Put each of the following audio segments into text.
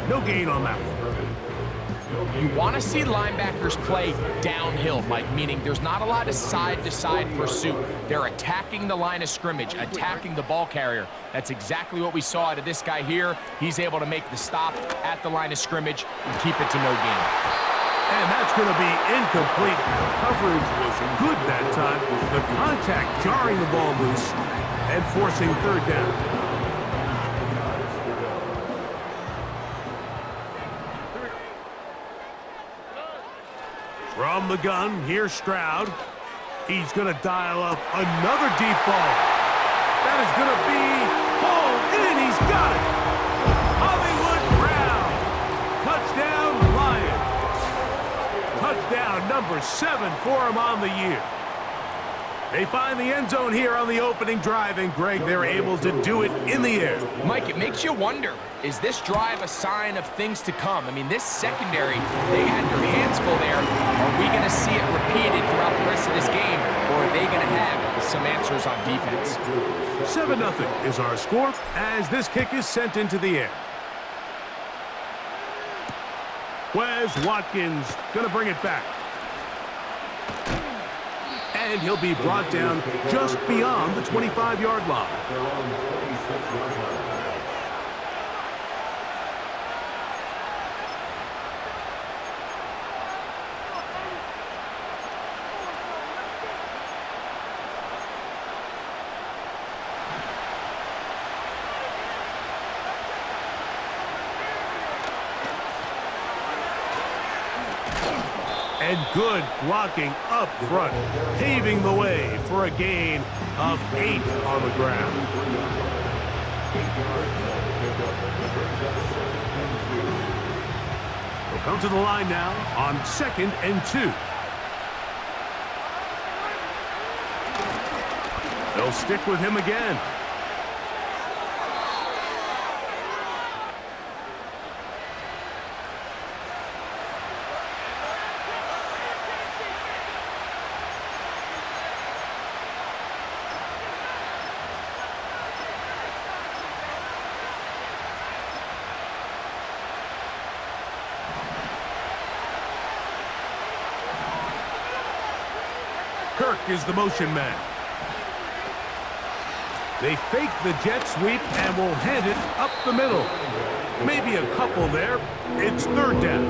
No gain on that one. You want to see linebackers play downhill, Mike, meaning there's not a lot of side-to-side pursuit. They're attacking the line of scrimmage, attacking the ball carrier. That's exactly what we saw out of this guy here. He's able to make the stop at the line of scrimmage and keep it to no gain. And that's going to be incomplete. Coverage was good that time. The contact jarring the ball loose and forcing third down. From the gun, here's Stroud. He's going to dial up another deep ball. That is going to be pulled in. He's got it. Hollywood Brown. Touchdown, Lions. Touchdown number 7 for him on the year. They find the end zone here on the opening drive, and Greg, they're able to do it in the air. Mike, it makes you wonder, is this drive a sign of things to come? I mean, this secondary, they had their hands full there. Are we going to see it repeated throughout the rest of this game, or are they going to have some answers on defense? 7-0 is our score as this kick is sent into the air. Wes Watkins going to bring it back. And he'll be brought down just beyond the 25-yard line. And good blocking up front, paving the way for a gain of 8 on the ground. We'll come to the line now on 2nd and 2. They'll stick with him again. Kirk is the motion man. They fake the jet sweep and will hand it up the middle. Maybe a couple there. It's third down.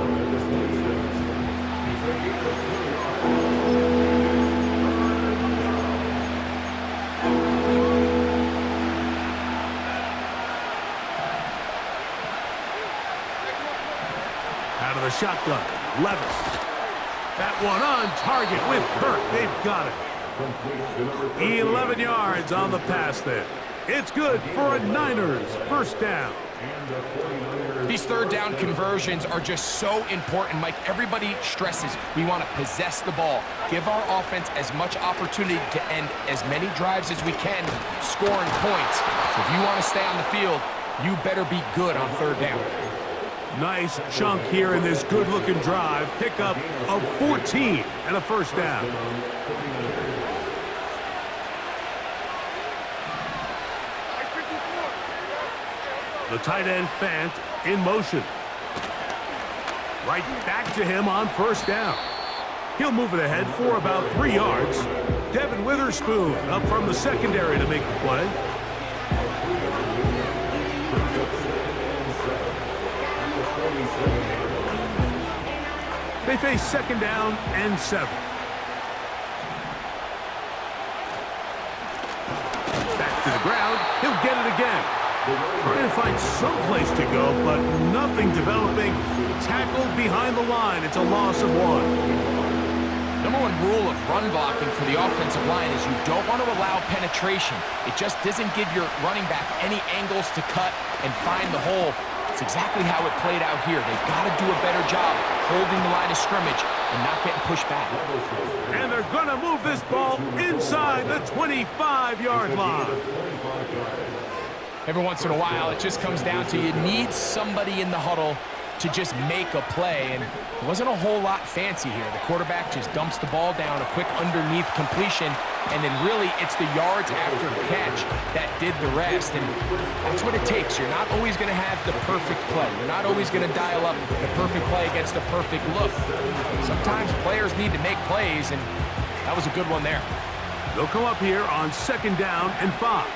Out of the shotgun, Levis. That one on target with Kirk. They've got it. 11 yards on the pass there. It's good for a Niners first down. These third down conversions are just so important, Mike. Everybody stresses we want to possess the ball, give our offense as much opportunity to end as many drives as we can, scoring points. So if you want to stay on the field, you better be good on third down. Nice chunk here in this good-looking drive. Pickup of 14 and a first down. The tight end Fant in motion. Right back to him on first down. He'll move it ahead for about 3 yards. Devin Witherspoon up from the secondary to make the play. They face second down and 7. Back to the ground. He'll get it again. Trying to find some place to go, but nothing developing. Tackled behind the line. It's a loss of 1. Number 1 rule of run blocking for the offensive line is you don't want to allow penetration. It just doesn't give your running back any angles to cut and find the hole. It's exactly how it played out here. They've got to do a better job holding the line of scrimmage and not getting pushed back. And they're going to move this ball inside the 25-yard line. Every once in a while, it just comes down to you need somebody in the huddle to just make a play, and it wasn't a whole lot fancy here. The quarterback just dumps the ball down, a quick underneath completion, and then really it's the yards after catch that did the rest, and that's what it takes. You're not always going to have the perfect play. You're not always going to dial up the perfect play against the perfect look. Sometimes players need to make plays, and that was a good one there. They'll come up here on 2nd down and 5.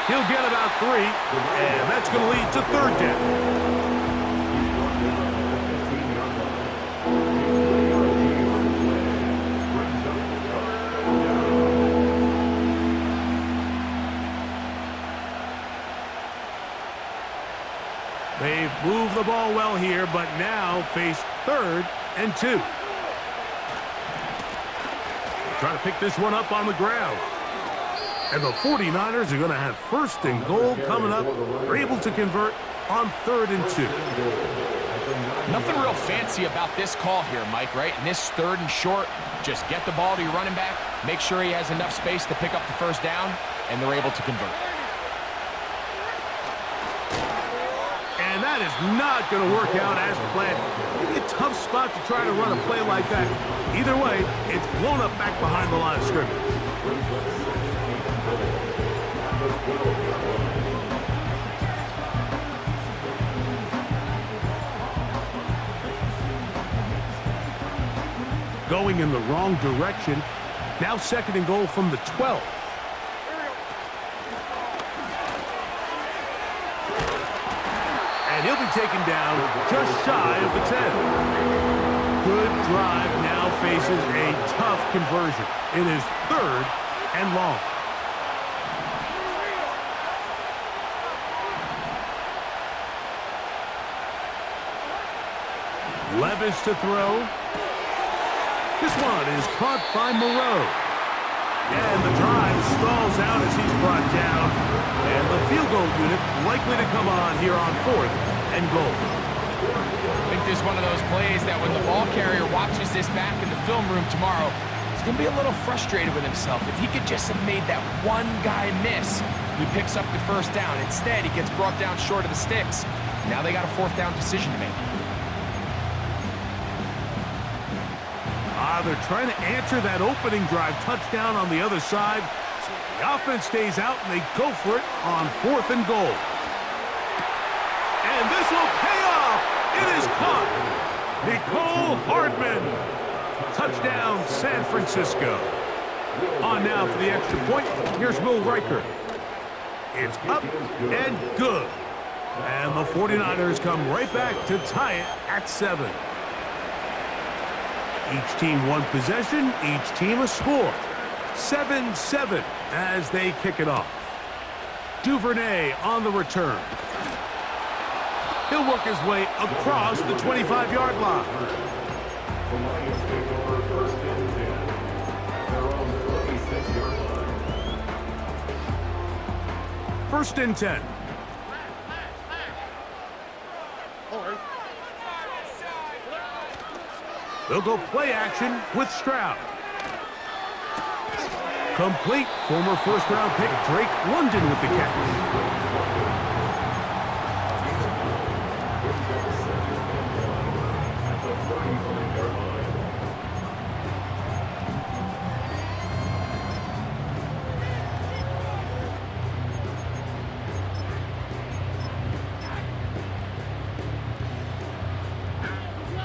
He'll get about 3, and that's going to lead to 3rd down. They've moved the ball well here, but now face 3rd and 2. Trying to pick this one up on the ground. And the 49ers are going to have 1st and goal coming up. They're able to convert on 3rd and 2. Nothing real fancy about this call here, Mike, right? In this 3rd and short, just get the ball to your running back, make sure he has enough space to pick up the 1st down, and they're able to convert. And that is not going to work out as planned. Maybe a tough spot to try to run a play like that. Either way, it's blown up back behind the line of scrimmage. Going in the wrong direction. Now 2nd and goal from the 12. And he'll be taken down just shy of the 10. Good drive now faces a tough conversion. It is 3rd and long. Levis to throw. This one is caught by Moreau. And the drive stalls out as he's brought down. And the field goal unit likely to come on here on 4th and goal. I think this is one of those plays that when the ball carrier watches this back in the film room tomorrow, he's going to be a little frustrated with himself. If he could just have made that one guy miss, he picks up the 1st down. Instead, he gets brought down short of the sticks. Now they got a 4th down decision to make. They're trying to answer that opening drive touchdown on the other side. So the offense stays out, and they go for it on 4th and goal. And this will pay off. It is caught. Nicole Hardman. Touchdown, San Francisco. On now for the extra point. Here's Will Riker. It's up and good. And the 49ers come right back to tie it at 7. Each team one possession, each team a score. 7-7 as they kick it off. Duvernay on the return. He'll work his way across the 25-yard line. 1st and 10. They'll go play action with Stroud. Complete. Former 1st-round pick Drake London with the catch.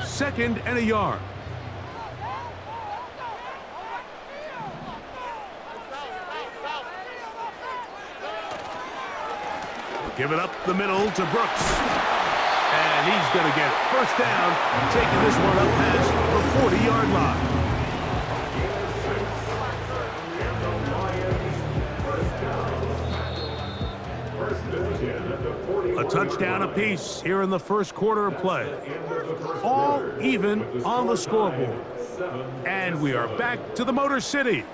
Second and a yard. Give it up the middle to Brooks. And he's going to get it. 1st down, taking this one up past the 40-yard line. A touchdown apiece here in the 1st quarter of play. All even on the scoreboard. And we are back to the Motor City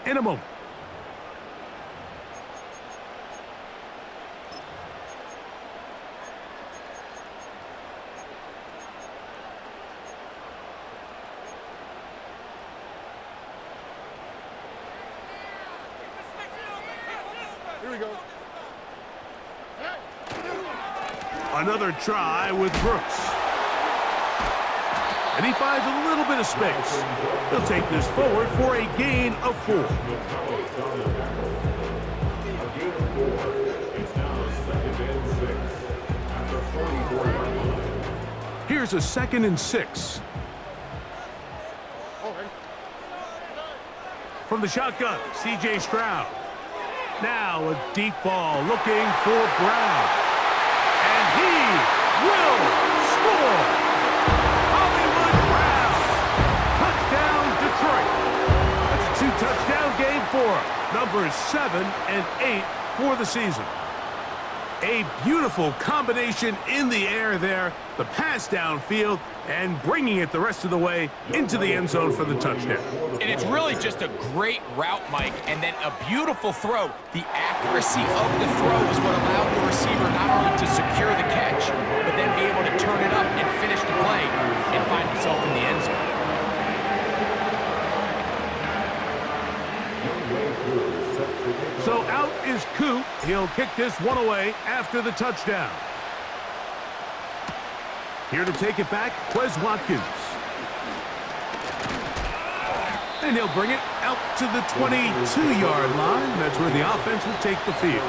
in a moment. Another try with Brooks. And he finds a little bit of space. He'll take this forward for a gain of 4. Here's a 2nd and 6. From the shotgun, C.J. Stroud. Now a deep ball looking for Brown. And he will score! Hollywood Brown! Touchdown, Detroit! That's a 2-touchdown game for him. Numbers 7 and 8 for the season. A beautiful combination in the air there, the pass downfield, and bringing it the rest of the way into the end zone for the touchdown. And it's really just a great route, Mike, and then a beautiful throw. The accuracy of the throw is what allowed the receiver not only to secure the catch, but then be able to turn it up and finish the play and find himself in the end zone. So out is Coop. He'll kick this one away after the touchdown. Here to take it back, Quez Watkins. And he'll bring it out to the 22-yard line. That's where the offense will take the field.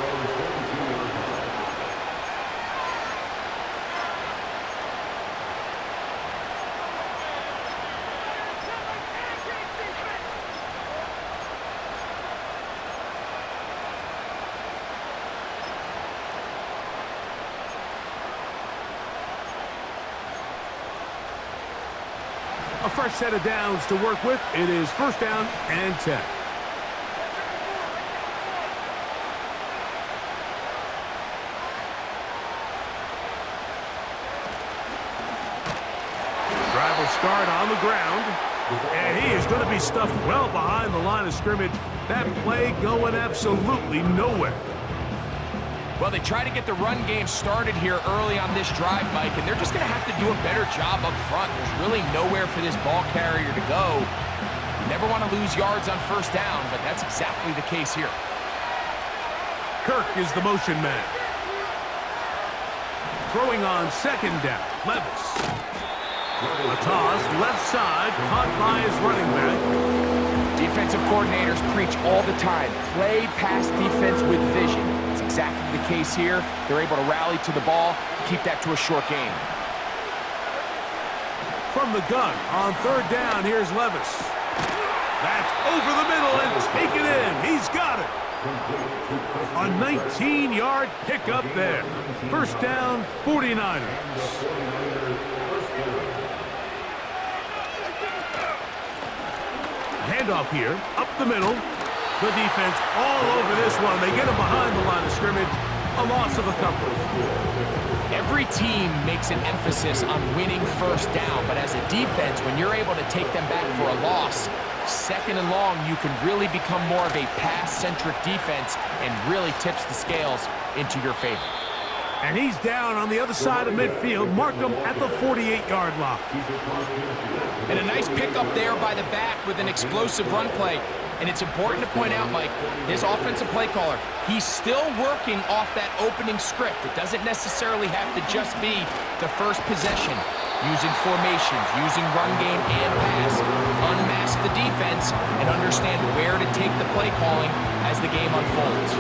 A fresh set of downs to work with. It is 1st down and 10. Drive will start on the ground. And he is going to be stuffed well behind the line of scrimmage. That play going absolutely nowhere. Well, they try to get the run game started here early on this drive, Mike, and they're just going to have to do a better job up front. There's really nowhere for this ball carrier to go. You never want to lose yards on 1st down, but that's exactly the case here. Kirk is the motion man. Throwing on 2nd down, Levis. A toss, left side, caught by his running back. Defensive coordinators preach all the time, play pass defense with vision. It's exactly the case here. They're able to rally to the ball, keep that to a short game. From the gun on 3rd down, here's Levis. That's over the middle and take it in. He's got it. A 19-yard pickup there. 1st down, 49ers. Handoff here, up the middle. The defense all over this one. They get him behind the line of scrimmage. A loss of a couple. Every team makes an emphasis on winning 1st down, but as a defense, when you're able to take them back for a loss, 2nd and long, you can really become more of a pass-centric defense and really tips the scales into your favor. And he's down on the other side of midfield. Mark him at the 48-yard line. And a nice pickup there by the back with an explosive run play. And it's important to point out, Mike, his offensive play caller, he's still working off that opening script. It doesn't necessarily have to just be the first possession. Using formations, using run game and pass, unmask the defense, and understand where to take the play calling as the game unfolds.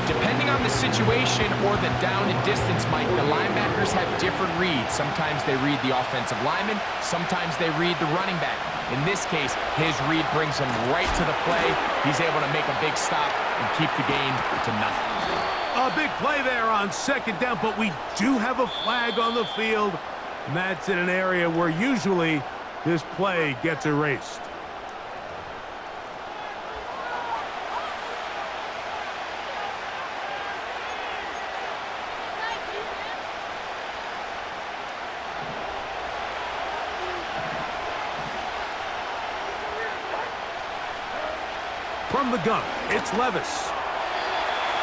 Depending on the situation or the down and distance, Mike, the linebackers have different reads. Sometimes they read the offensive lineman, sometimes they read the running back. In this case, his read brings him right to the play. He's able to make a big stop and keep the game to nothing. A big play there on 2nd down, but we do have a flag on the field, and that's in an area where usually this play gets erased. From the gun, it's Levis.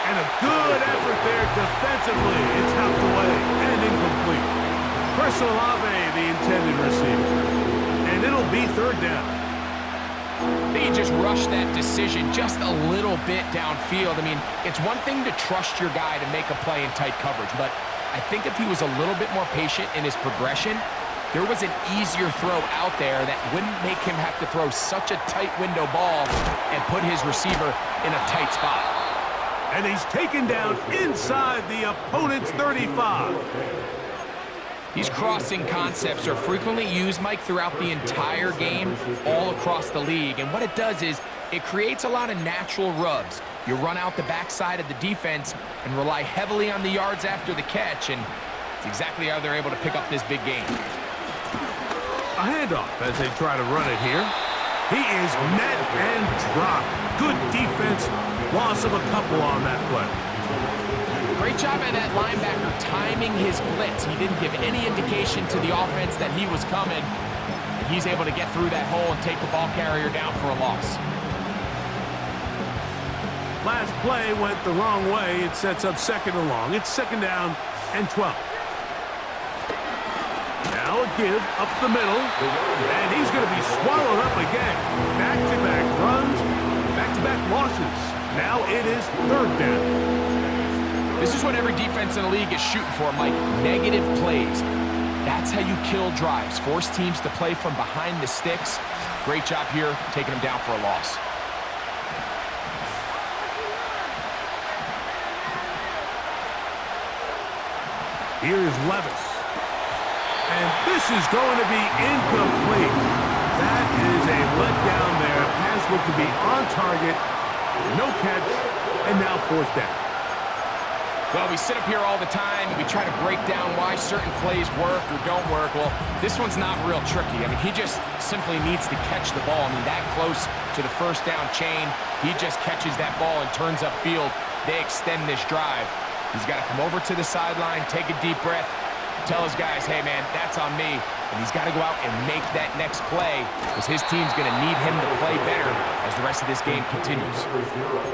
And a good effort there defensively. It's knocked away and incomplete. Chris Olave, the intended receiver. And it'll be 3rd down. I think he just rushed that decision just a little bit downfield. I mean, it's one thing to trust your guy to make a play in tight coverage, but I think if he was a little bit more patient in his progression, there was an easier throw out there that wouldn't make him have to throw such a tight window ball and put his receiver in a tight spot. And he's taken down inside the opponent's 35. These crossing concepts are frequently used, Mike, throughout the entire game, all across the league. And what it does is it creates a lot of natural rubs. You run out the backside of the defense and rely heavily on the yards after the catch, and it's exactly how they're able to pick up this big game. A handoff as they try to run it here. He is met and dropped. Good defense. Loss of a couple on that play. Great job by that linebacker timing his blitz. He didn't give any indication to the offense that he was coming. And he's able to get through that hole and take the ball carrier down for a loss. Last play went the wrong way. It sets up second and long. It's second down and 12. Now a give up the middle. And he's going to be swallowed up again. Back-to-back runs, back-to-back losses. Now it is third down. This is what every defense in the league is shooting for, Mike. Negative plays. That's how you kill drives. Force teams to play from behind the sticks. Great job here, taking them down for a loss. Here's Levis. And this is going to be incomplete. That is a letdown there. Pass looked to be on target. No catch. And now fourth down. Well, we sit up here all the time and we try to break down why certain plays work or don't work. Well, this one's not real tricky. I mean, he just simply needs to catch the ball. I mean, that close to the first down chain, he just catches that ball and turns upfield. They extend this drive. He's got to come over to the sideline, take a deep breath, tell his guys, hey, man, that's on me. And he's got to go out and make that next play because his team's going to need him to play better as the rest of this game continues.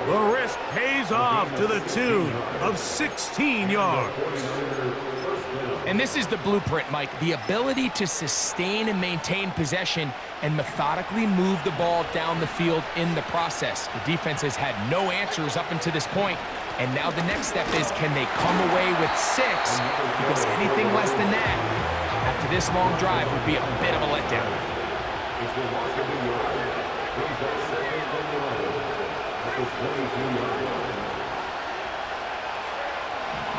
The risk pays off to the tune of 16 yards. And this is the blueprint, Mike. The ability to sustain and maintain possession and methodically move the ball down the field in the process. The defense has had no answers up until this point. And now the next step is, can they come away with 6? Because anything less than that, after this long drive, would be a bit of a letdown.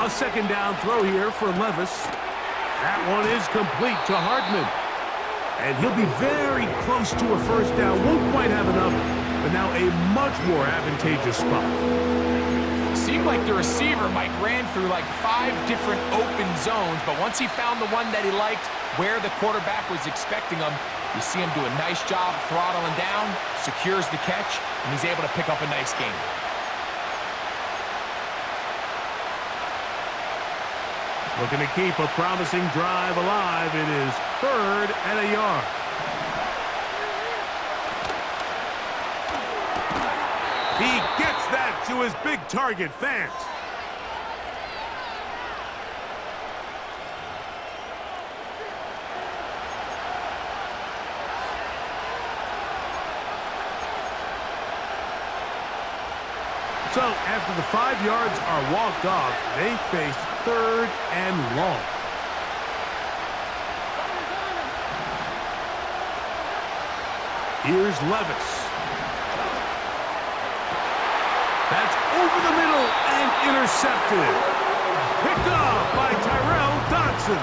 A second down throw here for Levis. That one is complete to Hardman. And he'll be very close to a first down. Won't quite have enough, but now a much more advantageous spot. Seemed like the receiver, Mike, ran through like 5 different open zones, but once he found the one that he liked, where the quarterback was expecting him, you see him do a nice job throttling down, secures the catch, and he's able to pick up a nice gain. Looking to keep a promising drive alive. It is third and a yard. He gets that to his big target, Fant. So after the 5 yards are walked off, they face third and long. Here's Levis. That's over the middle and intercepted. Picked off by Tyrell Dodson.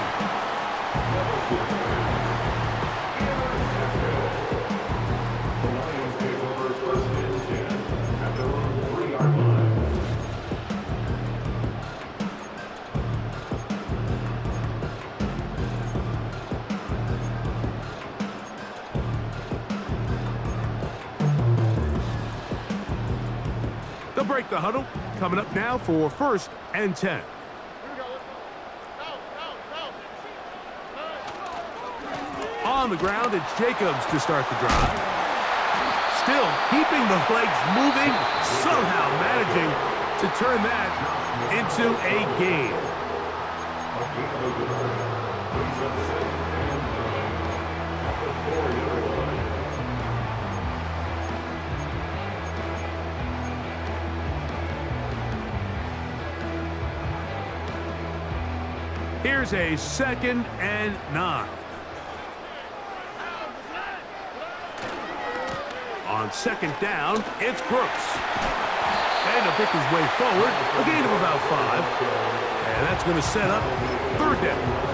They'll break the huddle. Coming up now for first and 10. On the ground, it's Jacobs to start the drive. Still keeping the legs moving, somehow managing to turn that into a gain. Here's a 2nd and 9. On 2nd down, it's Brooks. And to pick his way forward, a gain of about 5. And that's going to set up 3rd down.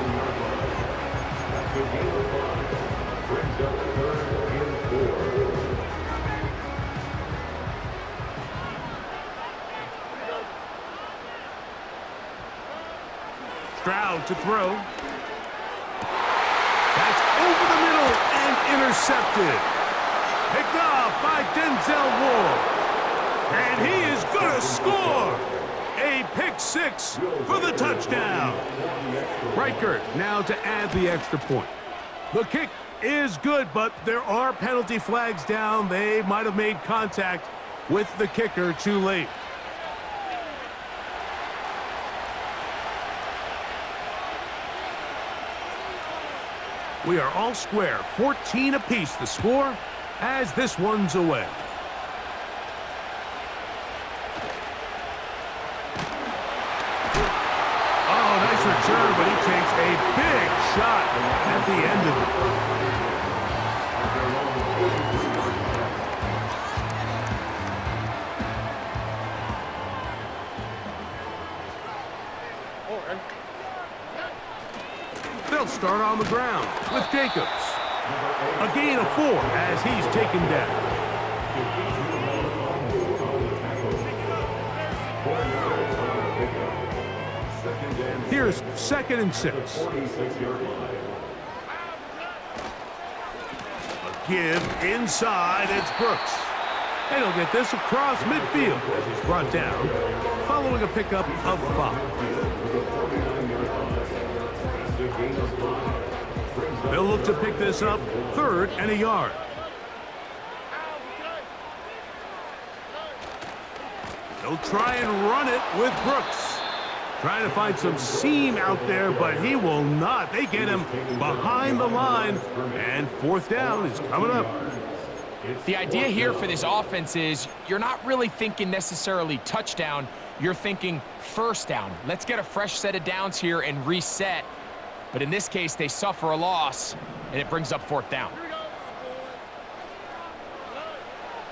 Stroud to throw. That's over the middle and intercepted. Picked off by Denzel Ward. And he is going to score. A pick 6 for the touchdown. Reichert now to add the extra point. The kick is good, but there are penalty flags down. They might have made contact with the kicker too late. We are all square, 14 apiece the score as this one's away. Oh, nice return, but he takes a big shot at the end of it. They'll start on the ground with Jacobs. A gain of 4 as he's taken down. Here's 2nd and 6. A give inside, it's Brooks. And he'll get this across midfield as he's brought down, following a pickup of 5. They'll look to pick this up 3rd and a yard. They'll try and run it with Brooks. Trying to find some seam out there, but he will not. They get him behind the line, and 4th down is coming up. The idea here for this offense is you're not really thinking necessarily touchdown. You're thinking 1st down. Let's get a fresh set of downs here and reset. But in this case, they suffer a loss, and it brings up 4th down.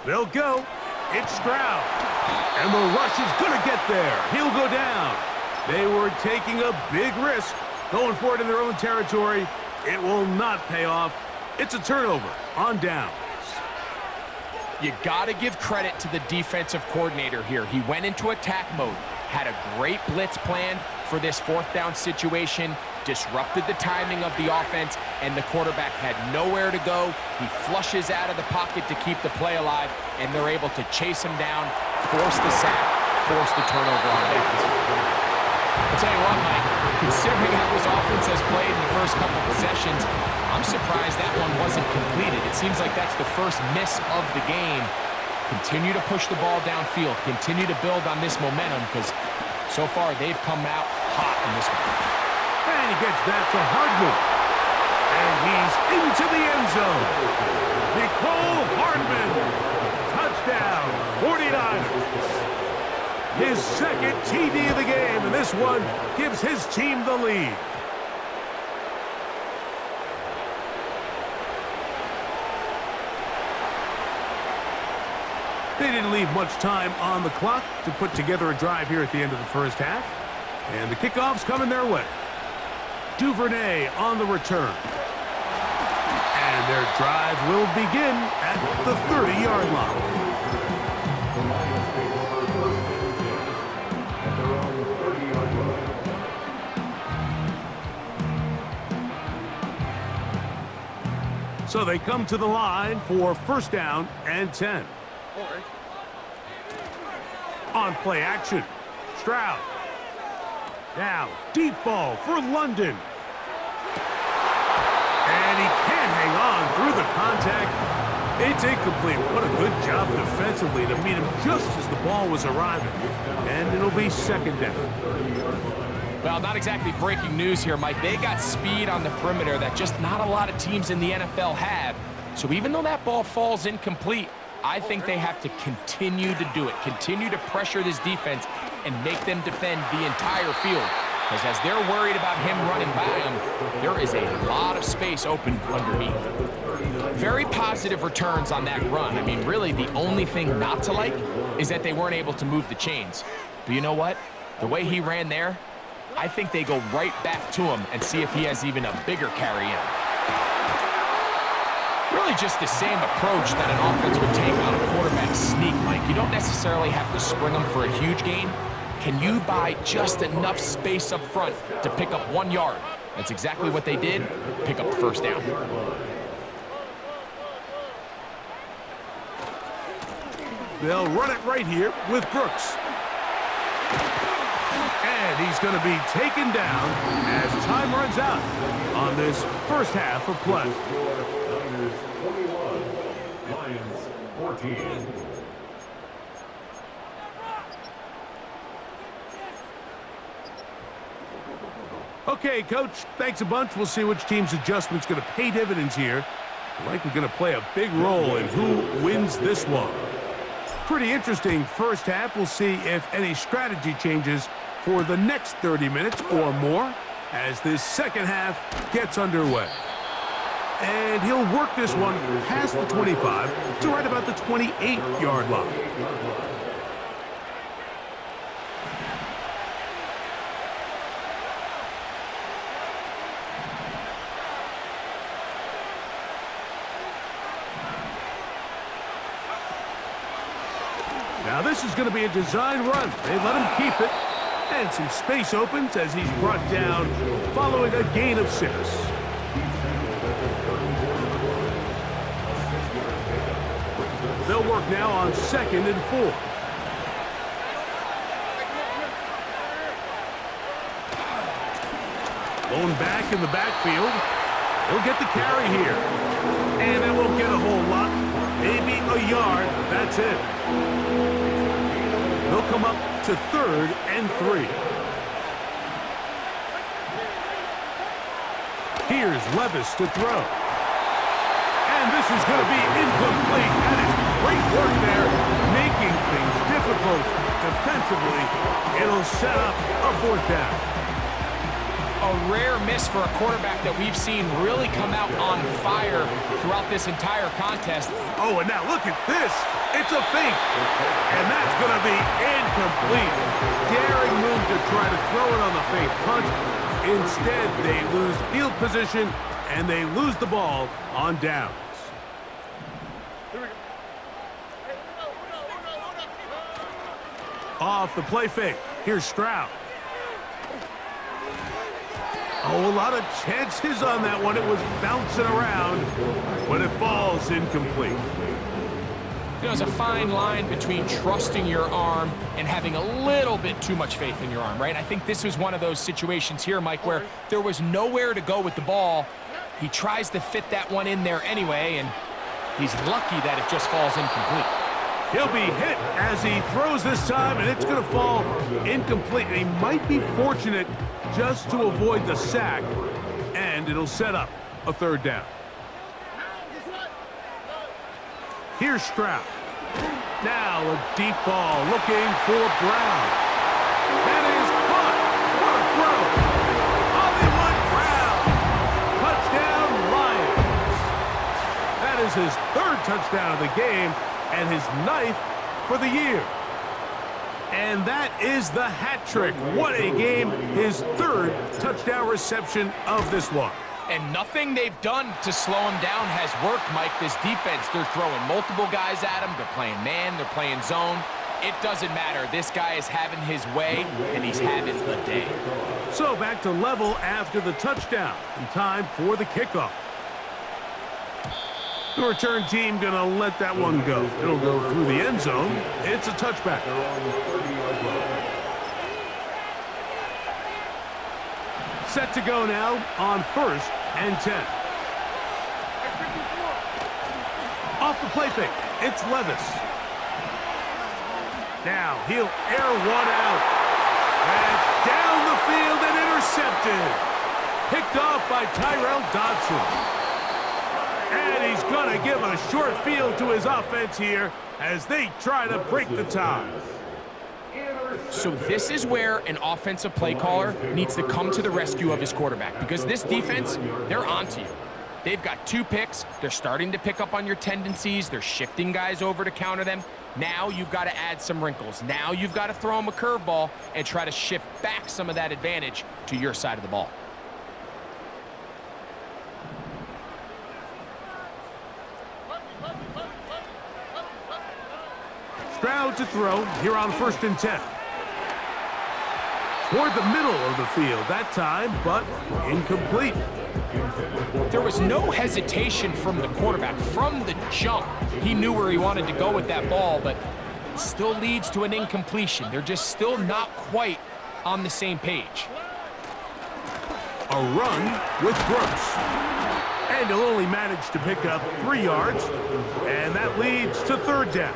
They'll go. It's Stroud. And the rush is going to get there. He'll go down. They were taking a big risk, going for it in their own territory. It will not pay off. It's a turnover on downs. You got to give credit to the defensive coordinator here. He went into attack mode, had a great blitz plan for this 4th down situation, disrupted the timing of the offense, and the quarterback had nowhere to go. He flushes out of the pocket to keep the play alive, and they're able to chase him down, force the sack, force the turnover on downs. I'll tell you what, Mike, considering how this offense has played in the first couple possessions, I'm surprised that one wasn't completed. It seems like that's the first miss of the game. Continue to push the ball downfield. Continue to build on this momentum because so far they've come out hot in this one. And he gets that to Hardman. And he's into the end zone. Nicole Hardman. Touchdown, 49ers. His 2nd TD of the game, and this one gives his team the lead. They didn't leave much time on the clock to put together a drive here at the end of the first half. And the kickoff's coming their way. Duvernay on the return. And their drive will begin at the 30-yard line. So they come to the line for 1st down and 10. On play action, Stroud. Now, deep ball for London. And he can't hang on through the contact. It's incomplete. What a good job defensively to meet him just as the ball was arriving. And it'll be 2nd down. Well, not exactly breaking news here, Mike. They got speed on the perimeter that just not a lot of teams in the NFL have. So even though that ball falls incomplete, I think they have to continue to do it. Continue to pressure this defense and make them defend the entire field. because as they're worried about him running by him, there is a lot of space open underneath. Very positive returns on that run. I mean, really, the only thing not to like is that they weren't able to move the chains. But you know what? The way he ran there, I think they go right back to him and see if he has even a bigger carry in. Really just the same approach that an offense would take on a quarterback sneak, Mike. You don't necessarily have to spring them for a huge gain. Can you buy just enough space up front to pick up 1 yard? That's exactly what they did. Pick up the first down. They'll run it right here with Brooks. And he's going to be taken down as time runs out on this first half of play. Lions 14. Okay, Coach, thanks a bunch. We'll see which team's adjustment's going to pay dividends here. I like we're going to play a big role in who wins this one. Pretty interesting first half. We'll see if any strategy changes for the next 30 minutes or more as this second half gets underway. And he'll work this one past the 25 to right about the 28-yard line. Now this is going to be a design run. They let him keep it. And some space opens as he's brought down following a gain of 6. They'll work now on 2nd and 4. Going back in the backfield. He'll get the carry here. And it won't get a whole lot. Maybe a yard. That's it. They'll come up to 3rd and 3. Here's Levis to throw. And this is going to be incomplete. That is great work there, making things difficult defensively. It'll set up a 4th down. A rare miss for a quarterback that we've seen really come out on fire throughout this entire contest. Oh, and now look at this. It's a fake. And that's going to be incomplete. Daring move to try to throw it on the fake punt. Instead, they lose field position, and they lose the ball on downs. Off the play fake. Here's Stroud. Oh, a lot of chances on that one. It was bouncing around, but it falls incomplete. You know, there's a fine line between trusting your arm and having a little bit too much faith in your arm, right? I think this was one of those situations here, Mike, where there was nowhere to go with the ball. He tries to fit that one in there anyway, and he's lucky that it just falls incomplete. He'll be hit as he throws this time, and it's going to fall incomplete. And he might be fortunate just to avoid the sack, and it'll set up a 3rd down. Here's Stroud. Now a deep ball looking for Brown. That is caught. What a throw. Hollywood Brown. Touchdown Lions. That is his 3rd touchdown of the game and his 9th for the year. And that is the hat trick. What a game. His 3rd touchdown reception of this one. And nothing they've done to slow him down has worked, Mike. This defense, they're throwing multiple guys at him. They're playing man, they're playing zone. It doesn't matter. This guy is having his way, and he's having a day. So back to level after the touchdown. And time for the kickoff. The return team going to let that one go. It'll go through the end zone. It's a touchback. Set to go now on 1st and 10. Off the play fake, it's Levis. Now he'll air one out. That's down the field and intercepted. Picked off by Tyrell Dodson. And he's going to give a short field to his offense here as they try to break the tie. So this is where an offensive play caller needs to come to the rescue of his quarterback, because this defense, they're onto you. They've got 2 picks. They're starting to pick up on your tendencies. They're shifting guys over to counter them. Now you've got to add some wrinkles. Now you've got to throw them a curveball and try to shift back some of that advantage to your side of the ball. Stroud to throw here on 1st and 10. Toward the middle of the field that time, but incomplete. There was no hesitation from the quarterback. From the jump, he knew where he wanted to go with that ball, but still leads to an incompletion. They're just still not quite on the same page. A run with Gross. And he'll only manage to pick up 3 yards, and that leads to 3rd down.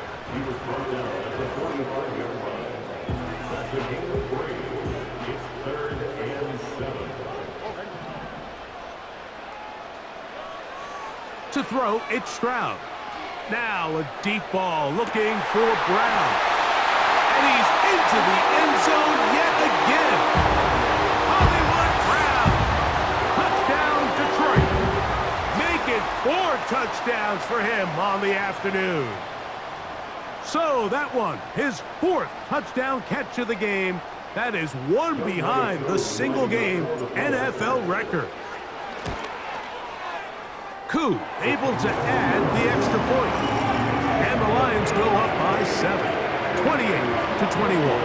To throw, it's Stroud. Now a deep ball looking for Brown. And he's into the end zone yet again. Hollywood Brown. Touchdown, Detroit. Make it 4 touchdowns for him on the afternoon. So that one, his 4th touchdown catch of the game. That is 1 behind the single-game NFL record. Koo able to add the extra point. And the Lions go up by 7, 28-21.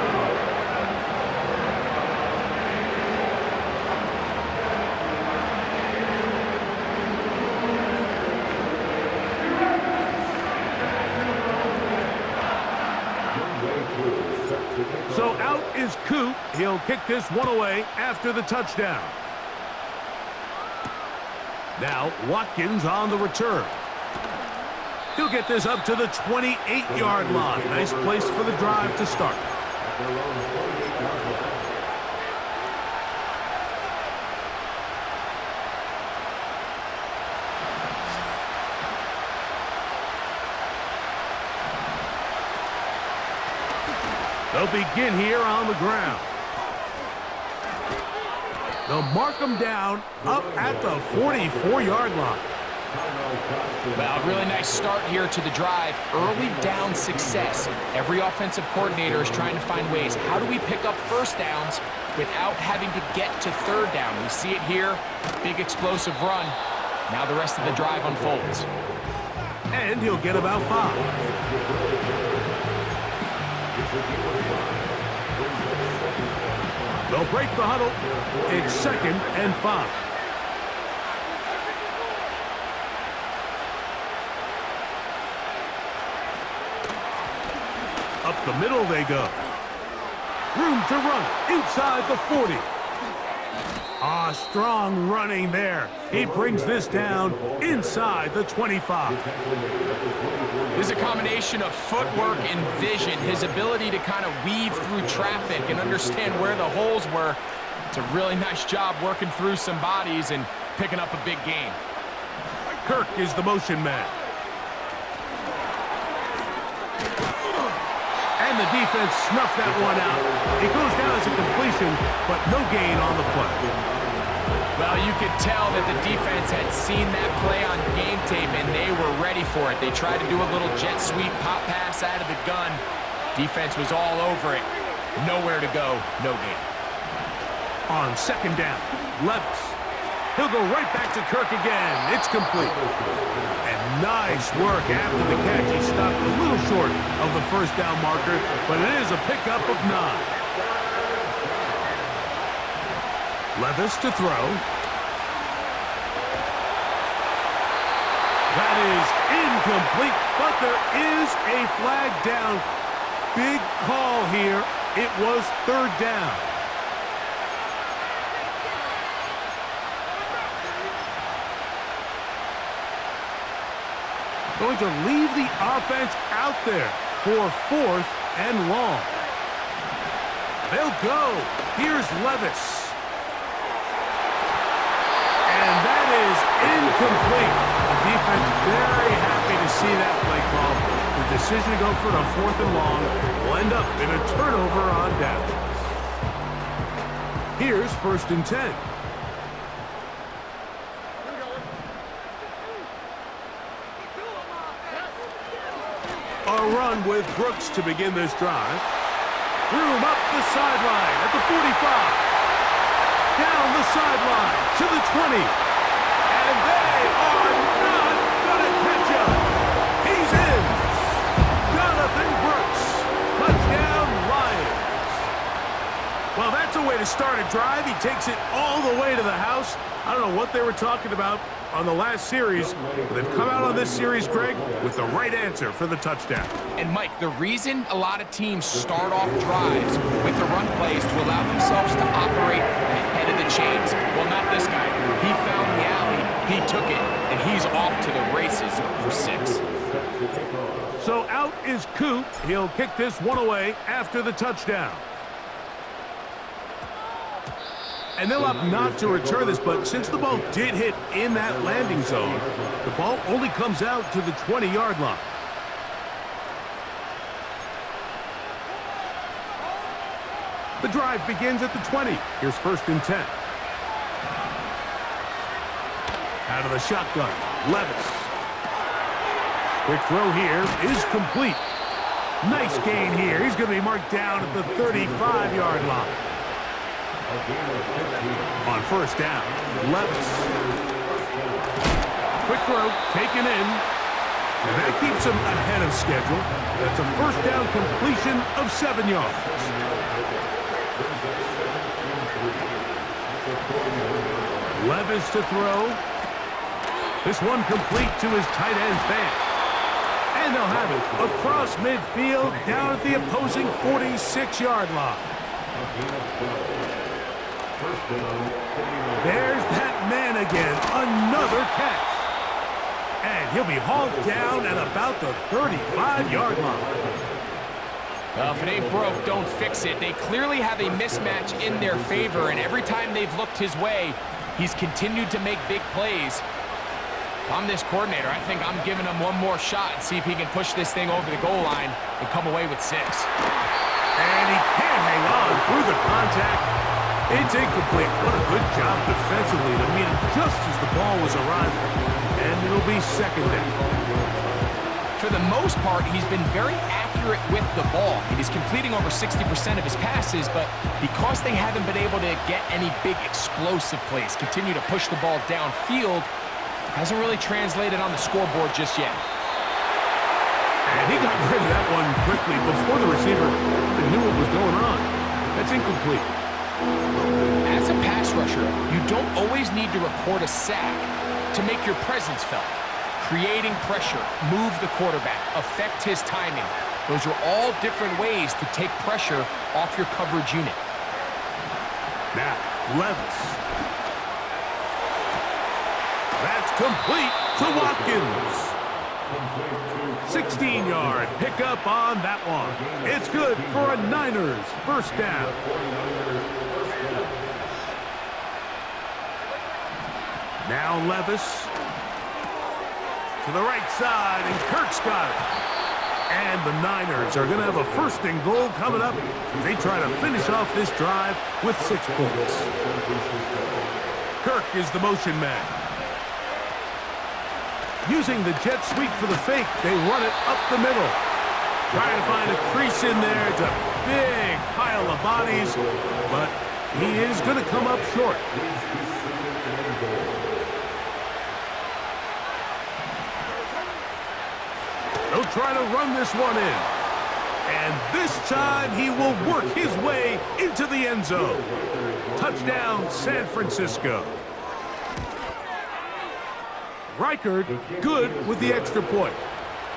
So out is Koo. He'll kick this one away after the touchdown. Now Watkins on the return. He'll get this up to the 28-yard line. Nice place for the drive to start. They'll begin here on the ground. They'll mark them down up at the 44-yard line. Well, really nice start here to the drive. Early down success. Every offensive coordinator is trying to find ways. How do we pick up 1st downs without having to get to 3rd down? We see it here. Big explosive run. Now the rest of the drive unfolds. And he'll get about 5. They'll break the huddle. It's 2nd and 5. Up the middle they go. Room to run inside the 40. Strong running there. He brings this down inside the 25. There's a combination of footwork and vision, his ability to kind of weave through traffic and understand where the holes were. It's a really nice job working through some bodies and picking up a big gain. Kirk is the motion man. And the defense snuffed that one out. It goes down as a completion, but no gain on the play. Well, you could tell that the defense had seen that play on game tape, and they were ready for it. They tried to do a little jet sweep pop pass out of the gun. Defense was all over it. Nowhere to go, no gain. On 2nd down, Levis. He'll go right back to Kirk again. It's complete. And nice work after the catch. He stopped a little short of the 1st down marker, but it is a pickup of 9. Levis to throw. That is incomplete, but there is a flag down. Big call here. It was 3rd down. Going to leave the offense out there for 4th and long. They'll go. Here's Levis. And that is incomplete. The defense very happy to see that play call. The decision to go for a 4th and long will end up in a turnover on on downs. Here's 1st and 10. A run with Brooks to begin this drive. Room up the sideline at the 45. Down the sideline to the 20. And they are not going to catch him. He's in. Jonathan Brooks. Touchdown, Lions. Well, that's a way to start a drive. He takes it all the way to the house. I don't know what they were talking about on the last series, but they've come out on this series, Greg, with the right answer for the touchdown. And, Mike, the reason a lot of teams start off drives with the run plays to allow themselves to operate ahead of the chains. Well, not this guy. He found the alley, he took it, and he's off to the races for 6. So out is Coop. He'll kick this one away after the touchdown. And they'll opt not to return this, but since the ball did hit in that landing zone, the ball only comes out to the 20-yard line. The drive begins at the 20. Here's 1st and 10. Out of the shotgun, Levis. Quick throw here is complete. Nice gain here. He's going to be marked down at the 35-yard line. On 1st down, Levis. Quick throw, taken in. And that keeps him ahead of schedule. That's a 1st down completion of 7 yards. Levis to throw. This one complete to his tight end, Fant. And they'll have it across midfield down at the opposing 46-yard line. There's that man again, another catch. And he'll be hauled down at about the 35-yard line. Well, if it ain't broke, don't fix it. They clearly have a mismatch in their favor, and every time they've looked his way, he's continued to make big plays. If I'm this coordinator, I think I'm giving him one more shot and see if he can push this thing over the goal line and come away with 6. And he can't hang on through the contact. It's incomplete. What a good job defensively to meet him just as the ball was arriving. And it'll be 2nd down. For the most part, he's been very accurate with the ball. He's completing over 60% of his passes, but because they haven't been able to get any big explosive plays, continue to push the ball downfield, hasn't really translated on the scoreboard just yet. And he got rid of that one quickly before the receiver even knew what was going on. That's incomplete. As a pass rusher, you don't always need to record a sack to make your presence felt. Creating pressure, move the quarterback, affect his timing. Those are all different ways to take pressure off your coverage unit. Now, Levis. That's complete to Watkins. 16-yard pickup on that one. It's good for a Niners 1st down. Now Levis to the right side, and Kirk's got it. And the Niners are going to have a 1st and goal coming up as they try to finish off this drive with 6 points. Kirk is the motion man. Using the jet sweep for the fake, they run it up the middle. Trying to find a crease in there. It's a big pile of bodies, but he is going to come up short. He'll try to run this one in. And this time he will work his way into the end zone. Touchdown, San Francisco. Reichard good with the extra point.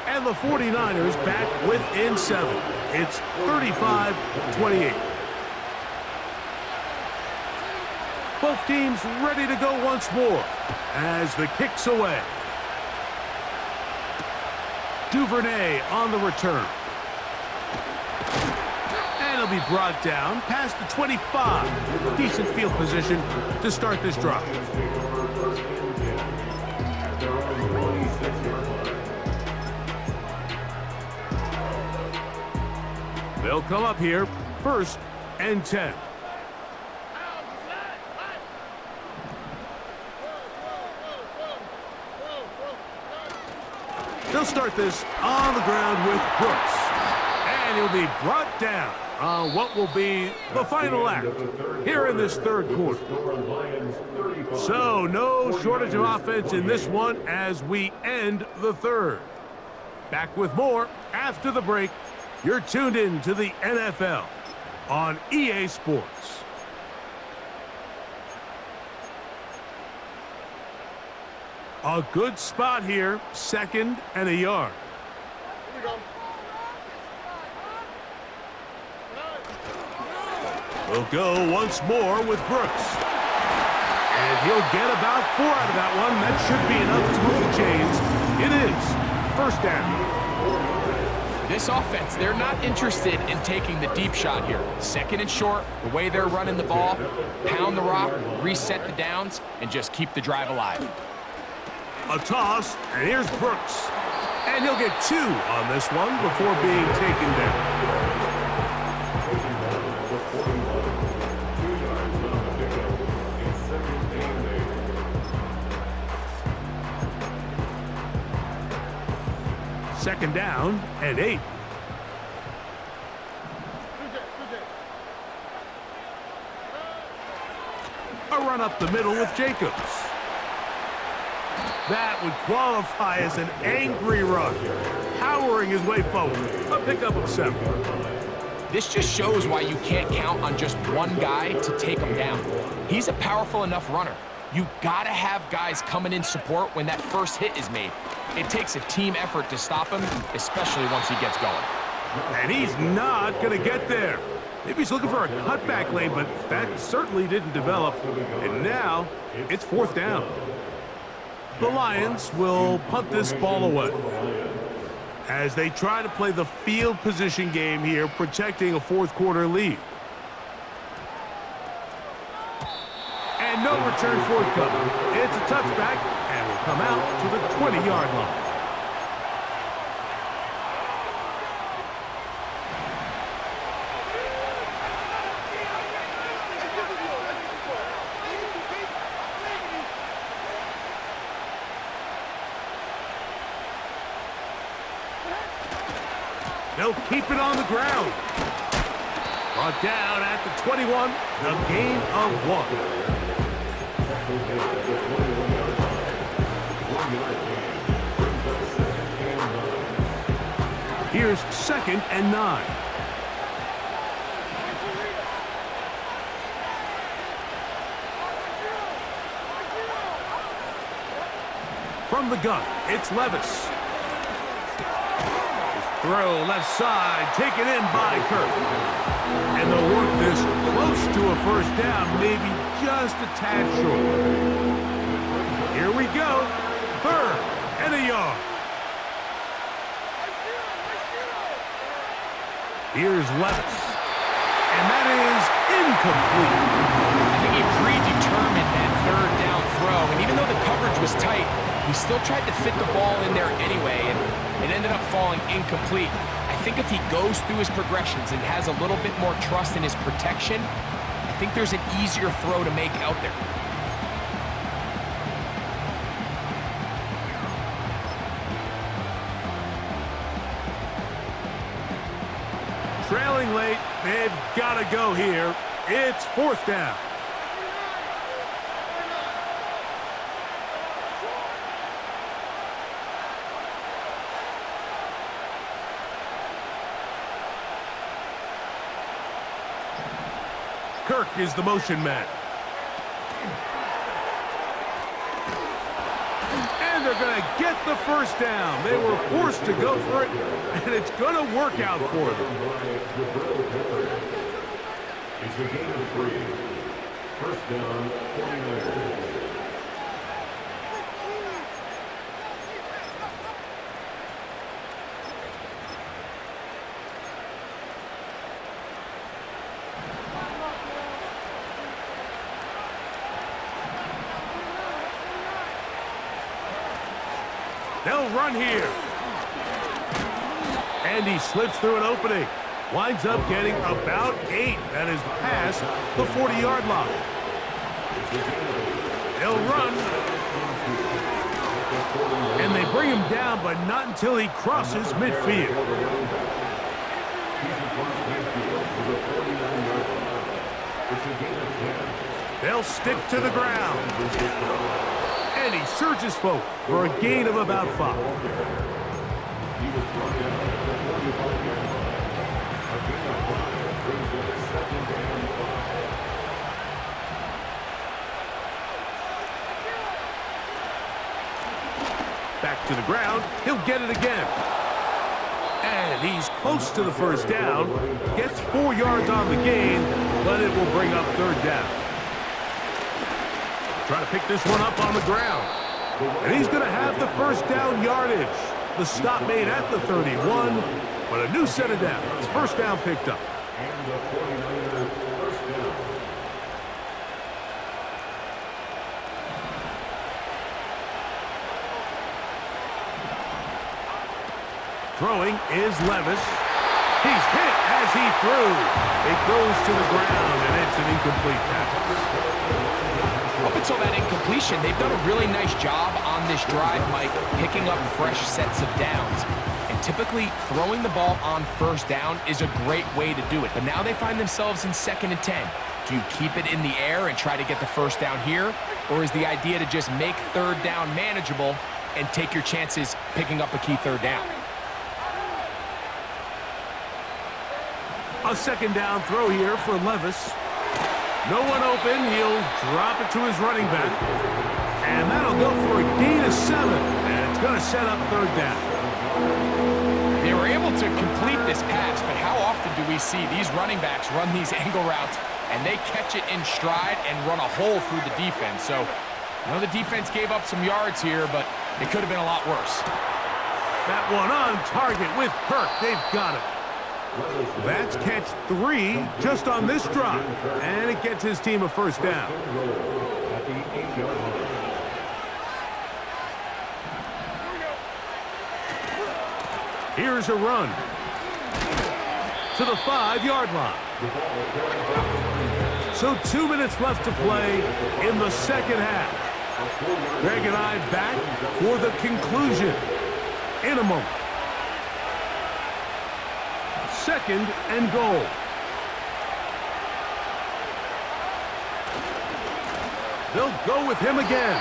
And the 49ers back within 7. It's 35-28. Both teams ready to go once more as the kick's away. Duvernay on the return. And he'll be brought down past the 25. Decent field position to start this drive. They'll come up here, 1st and 10. They'll start this on the ground with Brooks. And he'll be brought down on what will be the final act here in this third quarter. So no shortage of offense in this one as we end the third. Back with more after the break. You're tuned in to the NFL on EA Sports. A good spot here, 2nd and a yard. We'll go once more with Brooks. And he'll get about 4 out of that one. That should be enough to move the chains. It is 1st down. This offense, they're not interested in taking the deep shot here. 2nd and short, the way they're running the ball, pound the rock, reset the downs, and just keep the drive alive. A toss, and here's Brooks. And he'll get 2 on this one before being taken down. Second down and 8. A run up the middle with Jacobs. That would qualify as an angry run, powering his way forward. A pickup of 7. This just shows why you can't count on just one guy to take him down. He's a powerful enough runner. You gotta have guys coming in support when that first hit is made. It takes a team effort to stop him, especially once he gets going. And he's not gonna get there. Maybe he's looking for a cutback lane, but that certainly didn't develop. And now it's 4th down. The Lions will punt this ball away as they try to play the field position game here, protecting a 4th quarter lead. And no return forthcoming. It's a touchback and will come out to the 20-yard line. They'll keep it on the ground. Brought down at the 21, the gain of 1. Here's 2nd and 9. From the gun, it's Levis. Throw left side, taken in by Kirk. And they'll work this close to a 1st down, maybe just a tad short. Here we go, 3rd and a yard. Here's Levis. And that is incomplete. I think he predetermined that 3rd down throw, and even though the coverage was tight, he still tried to fit the ball in there anyway, and it ended up falling incomplete. I think if he goes through his progressions and has a little bit more trust in his protection, I think there's an easier throw to make out there. Trailing late, they've got to go here. It's 4th down. Kirk is the motion man. And they're going to get the 1st down. They were forced to go for it, and it's going to work out for them. It's a gain of 3. 1st down, 49. They'll run here. And he slips through an opening. Winds up getting about 8. That is past the 40-yard line. They'll run. And they bring him down, but not until he crosses midfield. They'll stick to the ground. And he surges forward for a gain of about 5. Back to the ground. He'll get it again. And he's close to the first down. Gets 4 yards on the gain, but it will bring up third down. Try to pick this one up on the ground. And he's going to have the first down yardage. The stop made at the 31, but a new set of downs. First down picked up. And the 49ers first down. Throwing is Levis. He's hit as he threw. It goes to the ground, and it's an incomplete pass. Up until that incompletion, they've done a really nice job on this drive, Mike, picking up fresh sets of downs. And typically, throwing the ball on first down is a great way to do it. But now they find themselves in 2nd and 10. Do you keep it in the air and try to get the first down here? Or is the idea to just make third down manageable and take your chances picking up a key third down? A second down throw here for Levis. No one open. He'll drop it to his running back. And that'll go for a gain of 7. And it's going to set up third down. They were able to complete this pass, but how often do we see these running backs run these angle routes and they catch it in stride and run a hole through the defense? So, I know the defense gave up some yards here, but it could have been a lot worse. That one on target with Kirk. They've got it. That's catch 3 just on this drop. And it gets his team a first down. At the 8-yard line. Here's a run to the 5-yard line. So 2 minutes left to play in the second half. Greg and I back for the conclusion in a moment. 2nd and goal. They'll go with him again.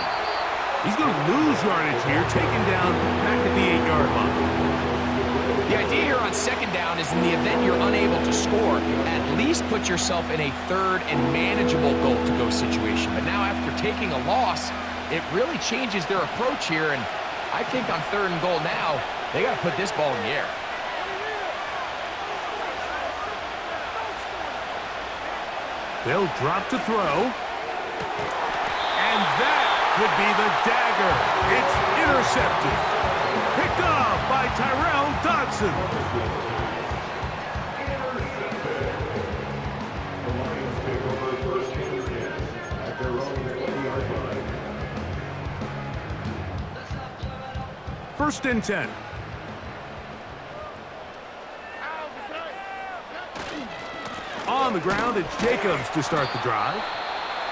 He's going to lose yardage here, taken down back at the 8-yard line. The idea here on 2nd down is in the event you're unable to score, at least put yourself in a 3rd and manageable goal-to-go situation. But now after taking a loss, it really changes their approach here. And I think on 3rd and goal now, they got to put this ball in the air. They'll drop to throw. And that would be the dagger. It's intercepted. Picked off by Tyrell Dodson. The Lions take over 1st and 10 at their own 20-yard line. 1st and 10. On the ground, it's Jacobs to start the drive.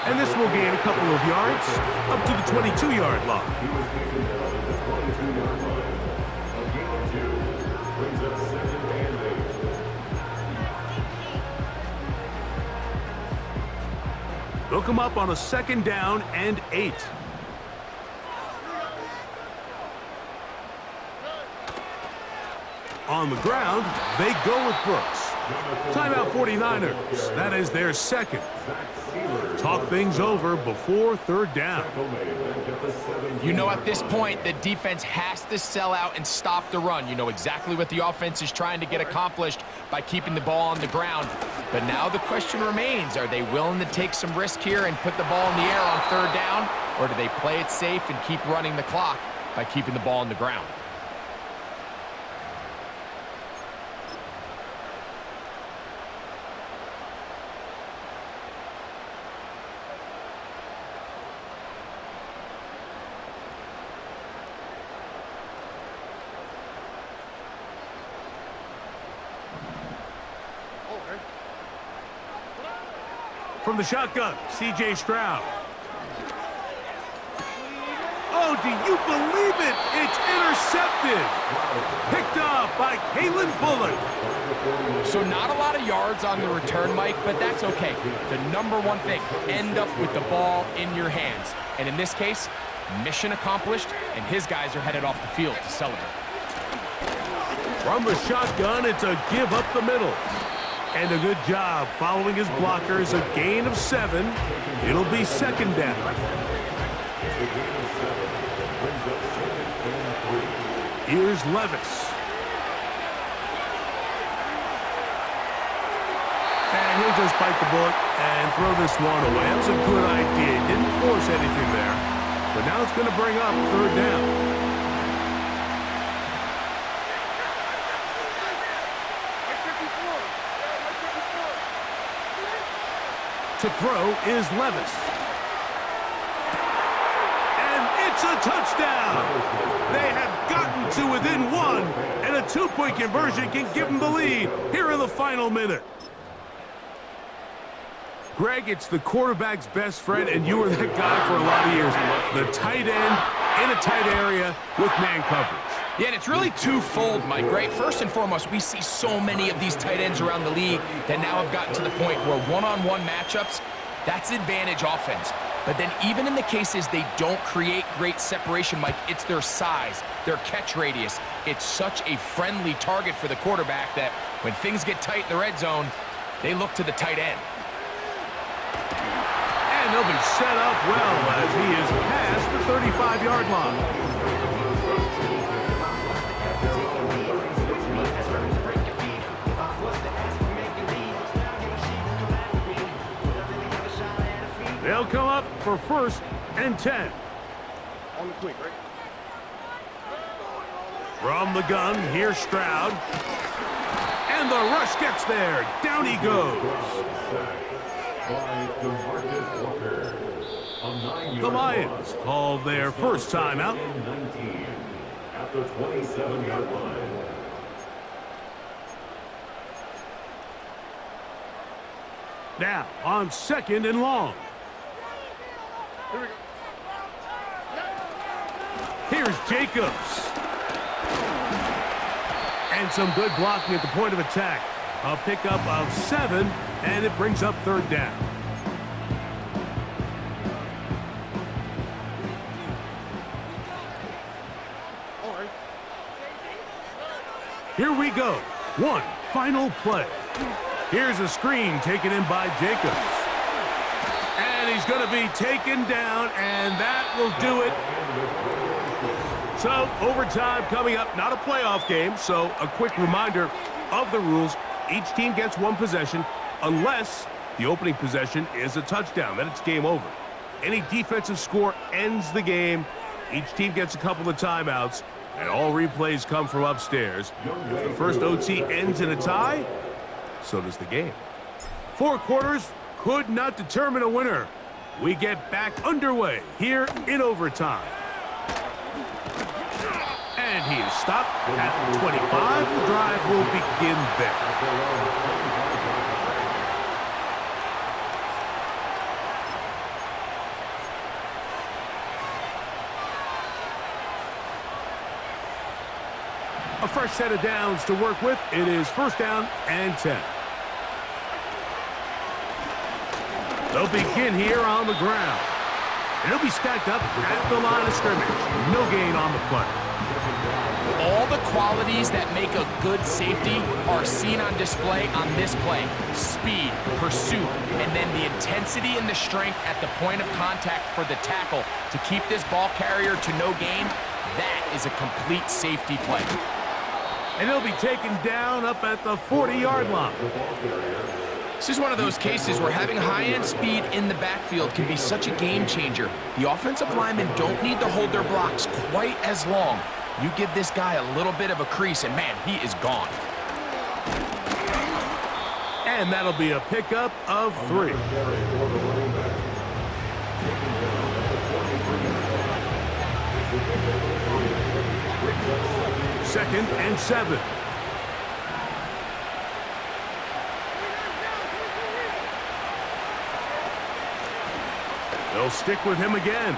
And this will gain a couple of yards up to the 22-yard line. He was taken down at the 22-yard line. A gain of 2 brings up 2nd and 8. They'll come up on a 2nd down and 8. On the ground, they go with Brooks. Timeout 49ers. That is their 2nd. Talk things over before 3rd down. You know at this point, the defense has to sell out and stop the run. You know exactly what the offense is trying to get accomplished by keeping the ball on the ground. But now the question remains, are they willing to take some risk here and put the ball in the air on 3rd down? Or do they play it safe and keep running the clock by keeping the ball on the ground? From the shotgun, C.J. Stroud. Oh, do you believe it? It's intercepted. Picked off by Kalen Bullock. So not a lot of yards on the return, Mike, but that's okay. The number one thing, end up with the ball in your hands. And in this case, mission accomplished, and his guys are headed off the field to celebrate. From the shotgun, it's a give up the middle. And a good job following his blockers, a gain of 7. It'll be second down. Here's Levis. And he'll just bite the bullet and throw this one away. That's a good idea. Didn't force anything there. But now it's going to bring up third down. To throw is Levis. And it's a touchdown. They have gotten to within 1, and a 2-point conversion can give them the lead here in the final minute. Greg, it's the quarterback's best friend, and you were that guy for a lot of years. The tight end in a tight area with man coverage. Yeah, and it's really twofold, Mike, right? First and foremost, we see so many of these tight ends around the league that now have gotten to the point where one-on-one matchups, that's advantage offense. But then even in the cases they don't create great separation, Mike, it's their size, their catch radius. It's such a friendly target for the quarterback that when things get tight in the red zone, they look to the tight end. And they'll be set up well as he is past the 35-yard line. They'll come up for 1st and 10. On the quick, right? From the gun, here's Stroud. And the rush gets there. Down he goes. The Lions call their first timeout. At the 27-yard line. Now on 2nd and long. Here's Jacobs. And some good blocking at the point of attack. A pickup of 7, and it brings up third down. Here we go. One final play. Here's a screen taken in by Jacobs. And he's going to be taken down, and that will do it. So, overtime coming up. Not a playoff game, so a quick reminder of the rules. Each team gets 1 possession unless the opening possession is a touchdown. Then it's game over. Any defensive score ends the game. Each team gets a couple of timeouts, and all replays come from upstairs. If the first OT ends in a tie, so does the game. 4 quarters could not determine a winner. We get back underway here in overtime. And he is stopped at 25. The drive will begin there. A fresh set of downs to work with. It is 1st down and 10. They'll begin here on the ground. And he'll be stacked up at the line of scrimmage. No gain on the play. All the qualities that make a good safety are seen on display on this play. Speed, pursuit, and then the intensity and the strength at the point of contact for the tackle to keep this ball carrier to no gain. That is a complete safety play. And he'll be taken down up at the 40-yard line. This is one of those cases where having high-end speed in the backfield can be such a game changer. The offensive linemen don't need to hold their blocks quite as long. You give this guy a little bit of a crease, and man, he is gone. And that'll be a pickup of 3. 2nd and 7. They'll stick with him again.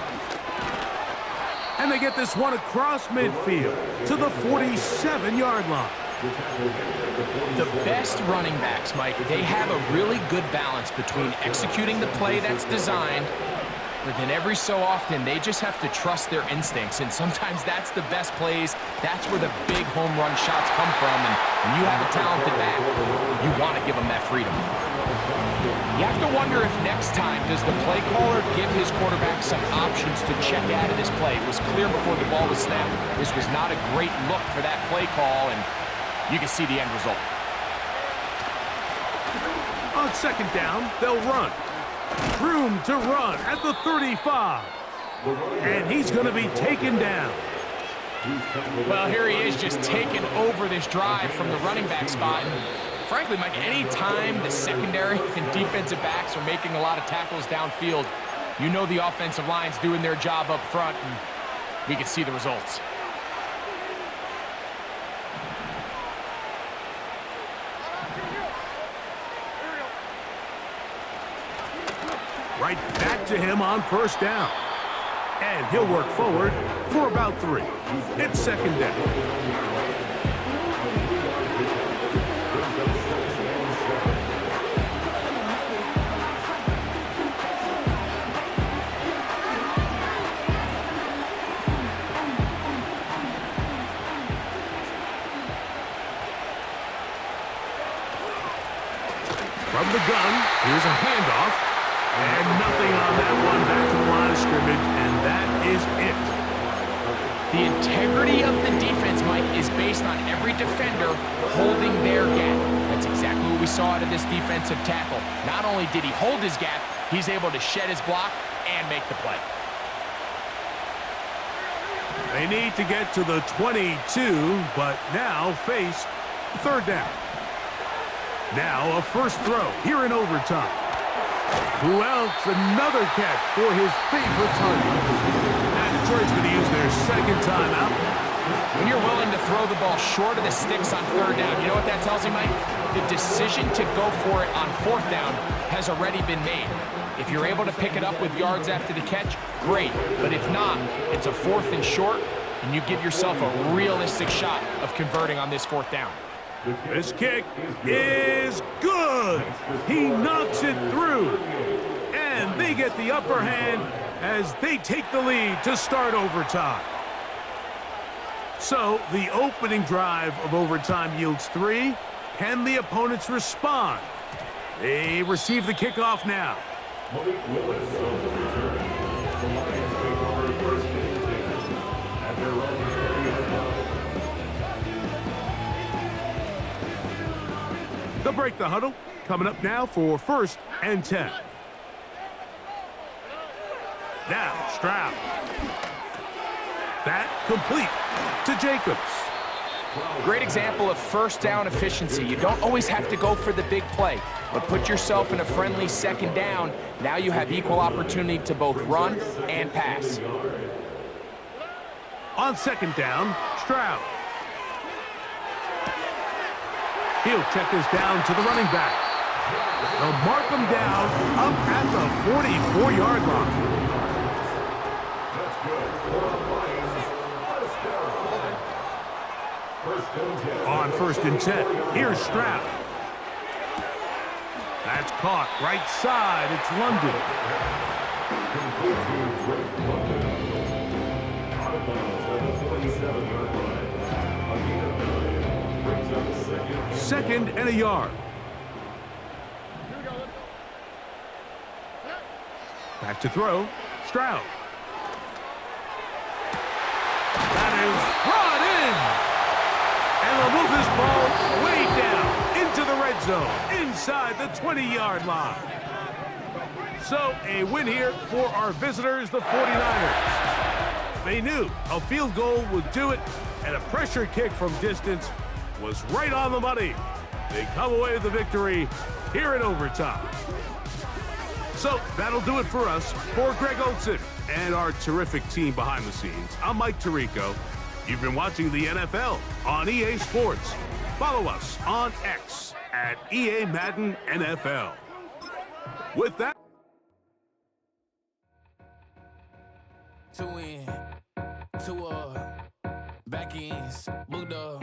And they get this one across midfield to the 47-yard line. The best running backs, Mike, they have a really good balance between executing the play that's designed, but then every so often they just have to trust their instincts, and sometimes that's the best plays. That's where the big home run shots come from, and when you have a talented back, you want to give them that freedom. You have to wonder if next time does the play caller give his quarterback some options to check out of this play. It was clear before the ball was snapped. This was not a great look for that play call, and you can see the end result. On second down, they'll run. Room to run at the 35. And he's going to be taken down. Well, here he is just taking over this drive from the running back spot. And frankly, Mike, any time the secondary and defensive backs are making a lot of tackles downfield, you know the offensive line's doing their job up front, and we can see the results. Right back to him on first down. And he'll work forward for about 3. It's second down. From the gun, here's a handoff. And nothing on that one, back to the line of scrimmage, and that is it. The integrity of the defense, Mike, is based on every defender holding their gap. That's exactly what we saw out of this defensive tackle. Not only did he hold his gap, he's able to shed his block and make the play. They need to get to the 22, but now face third down. Now a first throw here in overtime. Who else? Another catch for his favorite target. And Detroit's going to use their second timeout. When you're willing to throw the ball short of the sticks on third down, you know what that tells me, Mike? The decision to go for it on fourth down has already been made. If you're able to pick it up with yards after the catch, great. But if not, it's a 4th and short, and you give yourself a realistic shot of converting on this fourth down. This kick is good. He knocks it through. And they get the upper hand as they take the lead to start overtime. So the opening drive of overtime yields 3. Can the opponents respond? They receive the kickoff now. Malik Willis on the return. The Lions take over first and 10 at their own 30-yard line. They'll break the huddle. Coming up now for first and 10. Now Stroud. That complete to Jacobs. Great example of first down efficiency. You don't always have to go for the big play, but put yourself in a friendly second down. Now you have equal opportunity to both run and pass. On second down, Stroud. He'll check this down to the running back. They'll mark him down up at the 44-yard line. That's good for the Lions. First and 10. On first and 10, here's Stroud. That's caught right side. It's London. Complete to Drake London. Out of bounds at the 47-yard line. A gain of 9 brings up Second and a yard. Back to throw. Stroud. That is brought in. And they'll move this ball way down into the red zone, inside the 20-yard line. So a win here for our visitors, the 49ers. They knew a field goal would do it, and a pressure kick from distance was right on the money. They come away with the victory here in overtime. So that'll do it for us. For Greg Olson and our terrific team behind the scenes, I'm Mike Tirico. You've been watching the NFL on EA Sports. Follow us on X at EA Madden NFL. With that, two in, two up, back ends, booked up.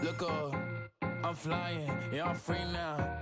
Look up, I'm flying, yeah, I'm free now.